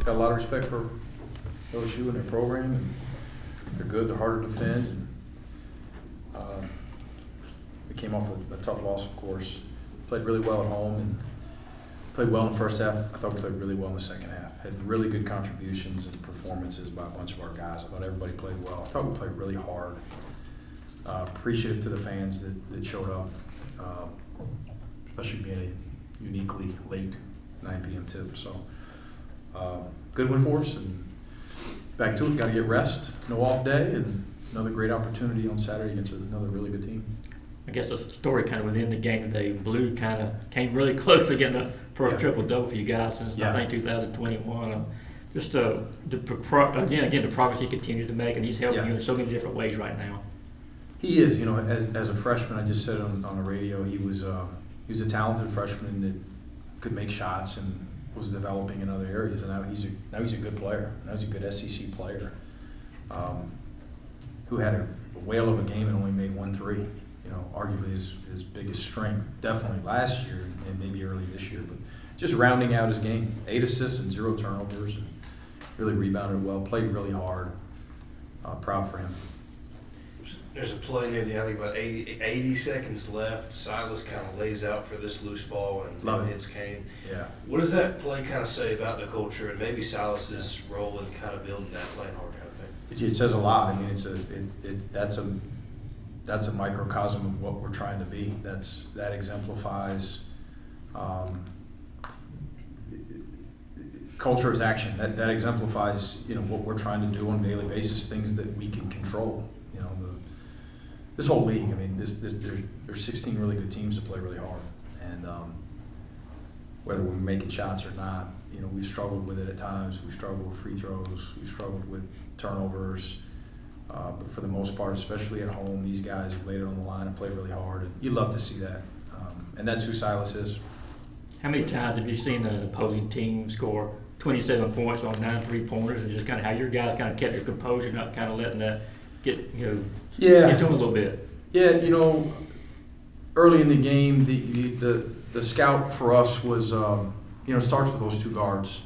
got a lot of respect for LSU and their program. And they're good. They're hard to defend. And, we came off a tough loss, of course. Played really well at home and played well in the first half. I thought we played really well in the second half. Had really good contributions and performances by a bunch of our guys. I thought everybody played well. I thought we played really hard. Appreciative to the fans that showed up, especially being a uniquely late 9 p.m. tip. So good win for us, and back to it. Got to get rest, no off day, and another great opportunity on Saturday against another really good team. I guess the story kind of within the game today, Blue kind of came really close to getting the first triple-double for you guys since, I think, 2021. Just the progress he continues to make, and he's helping you in so many different ways right now. He is. You know, as a freshman, I just said on the radio, he was a talented freshman that could make shots and was developing in other areas, and now he's a good player. Now he's a good SEC player who had a whale of a game and only made 1 3. You know, arguably his biggest strength, definitely last year and maybe early this year, but just rounding out his game. 8 assists and 0 turnovers, and really rebounded well, played really hard. Proud for him. There's a play near the end, I think about 80 seconds left. Silas kind of lays out for this loose ball and hits Kane. Yeah. What does that play kind of say about the culture and maybe Silas's role in kind of building that playing hard kind of thing? It says a lot. I mean, that's a microcosm of what we're trying to be. That exemplifies culture is action. That exemplifies what we're trying to do on a daily basis, things that we can control. This whole league. I mean, there's 16 really good teams that play really hard, and whether we're making shots or not, we've struggled with it at times. We've struggled with free throws. We've struggled with turnovers. But for the most part, especially at home, these guys have laid it on the line and played really hard. And you love to see that. And that's who Silas is. How many times have you seen an opposing team score 27 points on 9 3-pointers, and just kind of how your guys kind of kept their composure, not kind of letting that get get to them a little bit? Yeah, early in the game, the scout for us was, it starts with those 2 guards,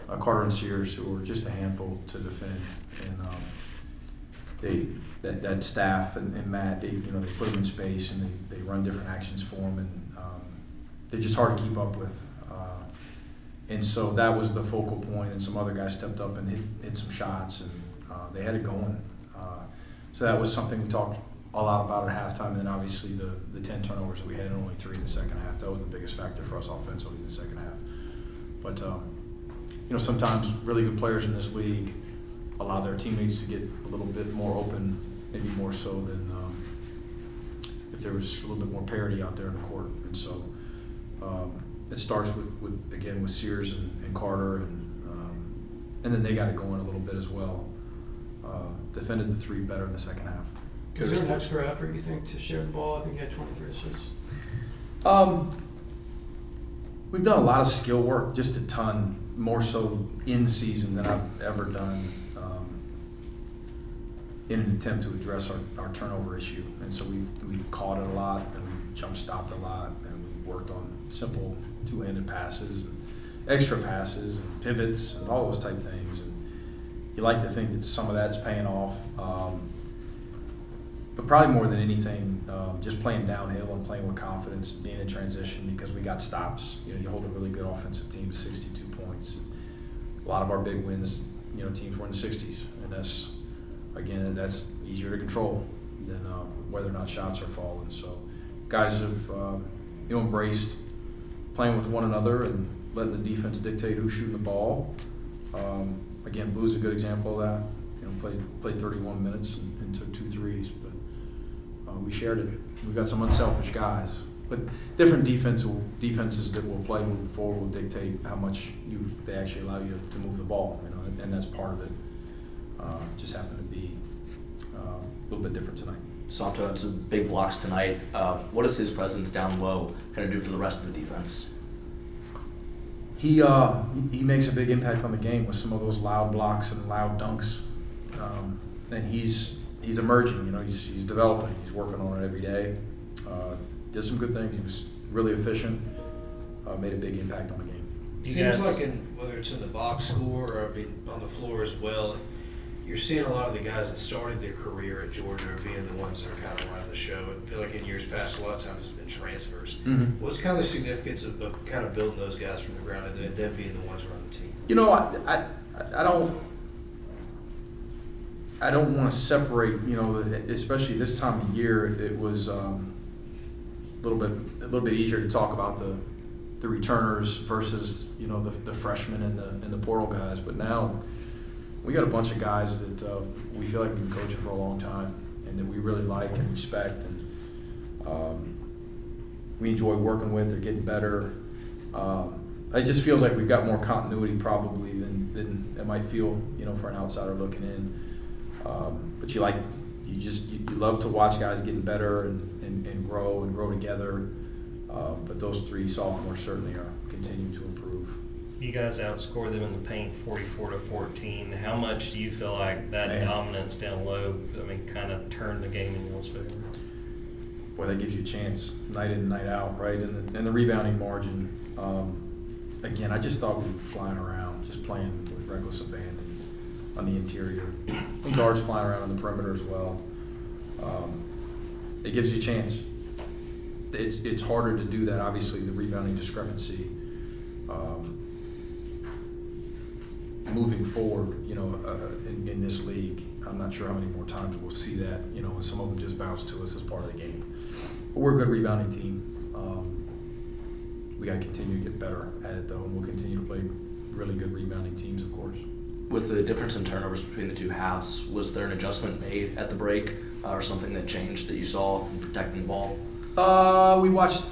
Carter and Sears, who were just a handful to defend. And that staff and Matt, they put them in space and they run different actions for them, and they're just hard to keep up with. And so that was the focal point, and some other guys stepped up and hit some shots, and they had it going. So that was something we talked a lot about at halftime, and then obviously the 10 turnovers that we had and only 3 in the second half. That was the biggest factor for us offensively in the second half. But sometimes really good players in this league allow their teammates to get a little bit more open, maybe more so than if there was a little bit more parity out there in the court. And so it starts with Sears and Carter, and then they got it going a little bit as well. Defended the 3 better in the second half. Is there an extra effort, you think, to share the ball? I think you had 23 assists. We've done a lot of skill work, just a ton, more so in season than I've ever done. In an attempt to address our turnover issue. And so we've caught it a lot, and we've jump stopped a lot, and we've worked on simple 2-handed passes and extra passes and pivots and all those type things. And you like to think that some of that's paying off. But probably more than anything, just playing downhill and playing with confidence, being in transition, because we got stops. You hold a really good offensive team to 62 points. A lot of our big wins, teams were in the 60s, and that's easier to control than whether or not shots are falling. So guys have embraced playing with one another and letting the defense dictate who's shooting the ball. Blue's a good example of that. Played 31 minutes and took 2 threes, but we shared it. We've got some unselfish guys, but different defenses that will play moving forward will dictate how much they actually allow you to move the ball. And that's part of it. Just happened to be a little bit different tonight. Santo had some big blocks tonight. What does his presence down low kind of do for the rest of the defense? He makes a big impact on the game with some of those loud blocks and loud dunks, and he's emerging. He's developing. He's working on it every day. Did some good things. He was really efficient. Made a big impact on the game. Seems like in whether it's in the box score or on the floor as well, you're seeing a lot of the guys that started their career at Georgia being the ones that are kind of running the show. I feel like in years past, a lot of times it's been transfers. Mm-hmm. What's kind of the significance of kind of building those guys from the ground and them being the ones running the team? You know, I don't want to separate, you know, especially this time of year. It was a little bit easier to talk about the returners versus, you know, the freshmen and the portal guys. But now we got a bunch of guys that we feel like we've been coaching for a long time and that we really like and respect, and we enjoy working with. They're getting better. It just feels like we've got more continuity probably than it might feel, you know, for an outsider looking in. But you love to watch guys getting better and grow together. But those three sophomores certainly are continuing to improve. You guys outscored them in the paint 44-14. How much do you feel like that dominance down low, kind of turned the game in y'all's favor? Boy, that gives you a chance night in and night out, right? And the rebounding margin. Again, I just thought we were flying around, just playing with reckless abandon on the interior. And guards flying around on the perimeter as well. It gives you a chance. It's harder to do that, obviously, the rebounding discrepancy. Moving forward, you know, in this league, I'm not sure how many more times we'll see that, you know, and some of them just bounce to us as part of the game. But we're a good rebounding team. We got to continue to get better at it, though, and we'll continue to play really good rebounding teams, of course. With the difference in turnovers between the two halves, was there an adjustment made at the break or something that changed that you saw in protecting the ball? We watched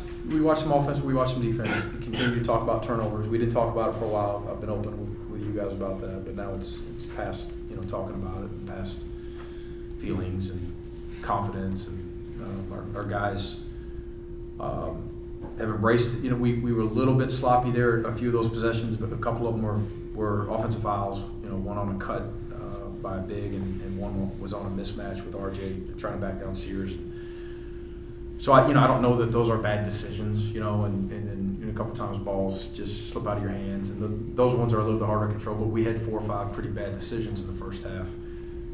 some offense, we watched some defense. We continue to talk about turnovers. We didn't talk about it for a while. I've been open with you guys about that, but now it's past, you know, talking about it, and past feelings and confidence, and our guys have embraced it. You know, we were a little bit sloppy there, a few of those possessions, but a couple of them were offensive fouls. You know, one on a cut by a big, and one was on a mismatch with RJ trying to back down Sears. So I don't know that those are bad decisions, you know, and then a couple times balls just slip out of your hands, and those ones are a little bit harder to control. But we had 4 or 5 pretty bad decisions in the first half.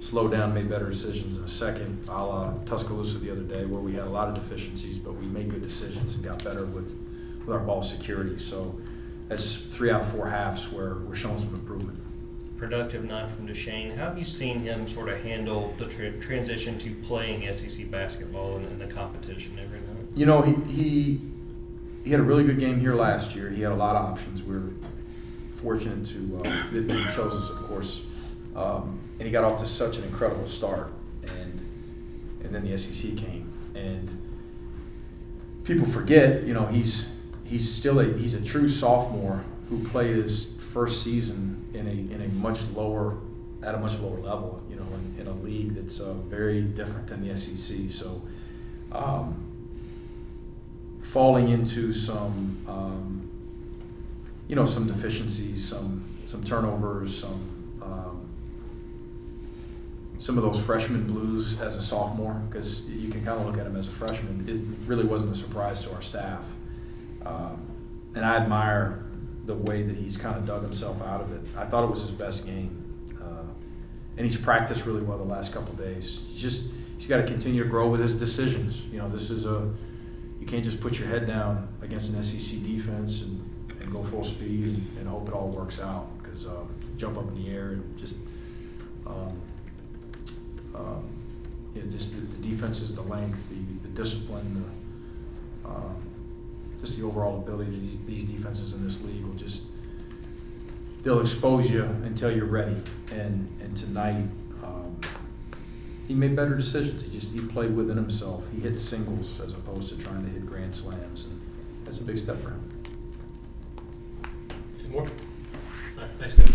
Slowed down, made better decisions in the second, a la Tuscaloosa the other day, where we had a lot of deficiencies, but we made good decisions and got better with our ball security. So that's 3 out of 4 halves where we're showing some improvement. Productive night from Duchesne. How have you seen him sort of handle the transition to playing SEC basketball and the competition every night? You know, he had a really good game here last year. He had a lot of options. We were fortunate to that he chose us, of course. And he got off to such an incredible start, and then the SEC came, and people forget, you know, he's a true sophomore who played his first season at a much lower level, you know, in a league that's very different than the SEC. So, falling into some deficiencies, some turnovers, some of those freshman blues as a sophomore, because you can kind of look at him as a freshman. It really wasn't a surprise to our staff. And I admire the way that he's kind of dug himself out of it. I thought it was his best game. And he's practiced really well the last couple of days. He's got to continue to grow with his decisions. You know, you can't just put your head down against an SEC defense and go full speed and hope it all works out, because jump up in the air and just the defense is the length, the discipline, just the overall ability that these defenses in this league they'll expose you until you're ready. And tonight, he made better decisions. He played within himself. He hit singles as opposed to trying to hit grand slams, and that's a big step for him. More? Thanks, Coach.